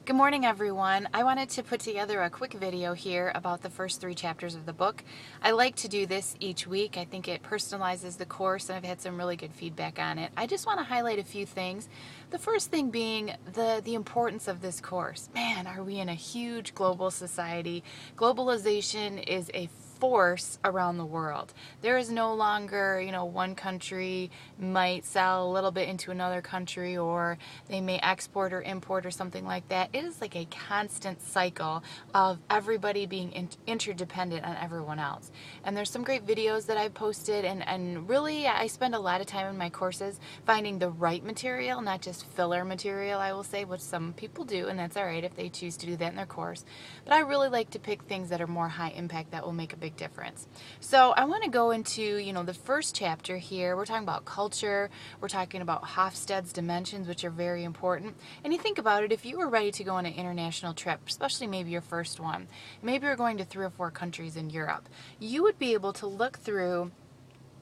Good morning, everyone. I wanted to put together a quick video here about the first 3 chapters of the book. I like to do this each week. I think it personalizes the course, and I've had some really good feedback on it. I just want to highlight a few things. The first thing being the importance of this course. Man, are we in a huge global society? Globalization is a force around the world. There is no longer, one country might sell a little bit into another country, or they may export or import or something like that. It is like a constant cycle of everybody being interdependent on everyone else. And there's some great videos that I've posted, and really I spend a lot of time in my courses finding the right material, not just filler material, I will say, which some people do, and that's all right if they choose to do that in their course. But I really like to pick things that are more high impact that will make a big difference. So I want to go into, the first chapter here. We're talking about culture. We're talking about Hofstede's dimensions, which are very important. And you think about it, if you were ready to go on an international trip, especially maybe your first one, maybe you're going to 3 or 4 countries in Europe, you would be able to look through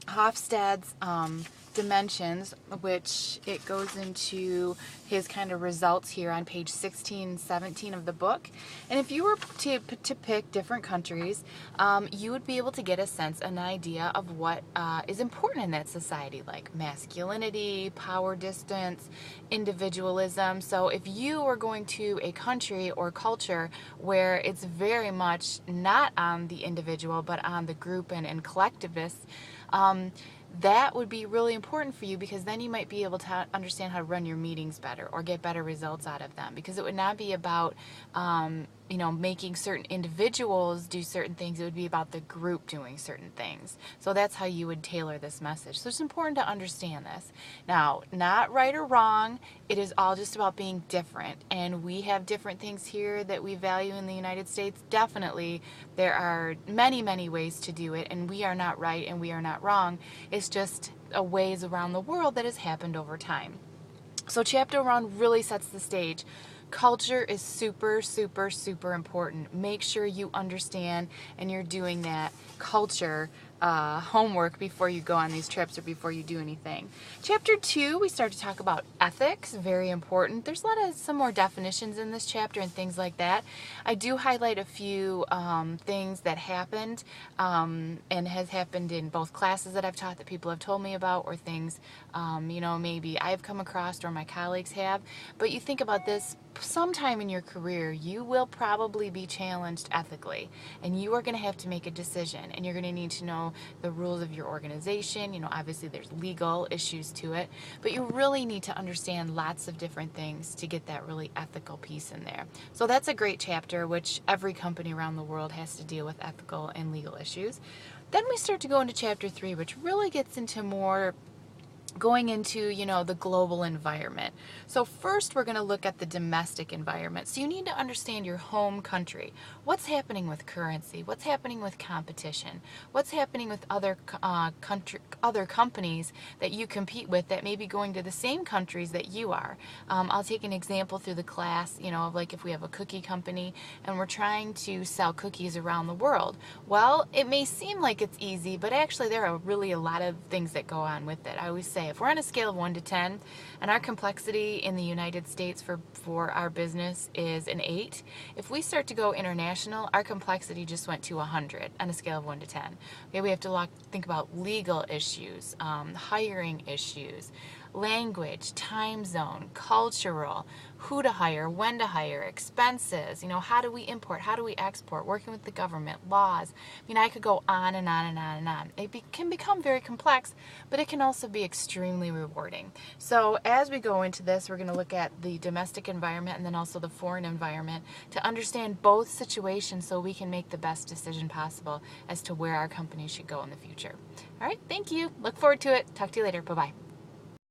Hofstede's dimensions, which it goes into his kind of results here on page 16, 17 of the book. And if you were to pick different countries, you would be able to get a sense, an idea of what is important in that society, like masculinity, power distance, individualism. So if you are going to a country or culture where it's very much not on the individual, but on the group and collectivists, that would be really important for you, because then you might be able to understand how to run your meetings better or get better results out of them, because it would not be about making certain individuals do certain things. It would be about the group doing certain things. So that's how you would tailor this message. So it's important to understand this. Now, not right or wrong. It is all just about being different. And we have different things here that we value in the United States. Definitely, there are many, many ways to do it. And we are not right and we are not wrong. It's just a ways around the world that has happened over time. So chapter 1 really sets the stage. Culture is super, super, super important. Make sure you understand and you're doing that culture homework before you go on these trips or before you do anything. Chapter 2, we start to talk about ethics, very important. There's some more definitions in this chapter and things like that. I do highlight a few things that happened and has happened in both classes that I've taught that people have told me about, or things maybe I've come across or my colleagues have. But you think about this, sometime in your career you will probably be challenged ethically, and you are going to have to make a decision, and you're going to need to know the rules of your organization. Obviously there's legal issues to it, but you really need to understand lots of different things to get that really ethical piece in there. So that's a great chapter, which every company around the world has to deal with ethical and legal issues. Then we start to go into chapter 3, which really gets into more going into, the global environment. So first we're going to look at the domestic environment. So you need to understand your home country. What's happening with currency? What's happening with competition? What's happening with other companies that you compete with that may be going to the same countries that you are? I'll take an example through the class, like if we have a cookie company and we're trying to sell cookies around the world. Well, it may seem like it's easy, but actually there are really a lot of things that go on with it. I always say, if we're on a scale of 1 to 10 and our complexity in the United States for our business is an 8, if we start to go international, our complexity just went to 100 on a scale of 1 to 10. Okay, we have to think about legal issues, hiring issues, language, time zone, cultural, who to hire, when to hire, expenses, how do we import, how do we export, working with the government, laws. I could go on and on and on and on. It can become very complex, but it can also be extremely rewarding. So as we go into this, we're going to look at the domestic environment and then also the foreign environment to understand both situations so we can make the best decision possible as to where our company should go in the future. All right, thank you. Look forward to it. Talk to you later. Bye-bye.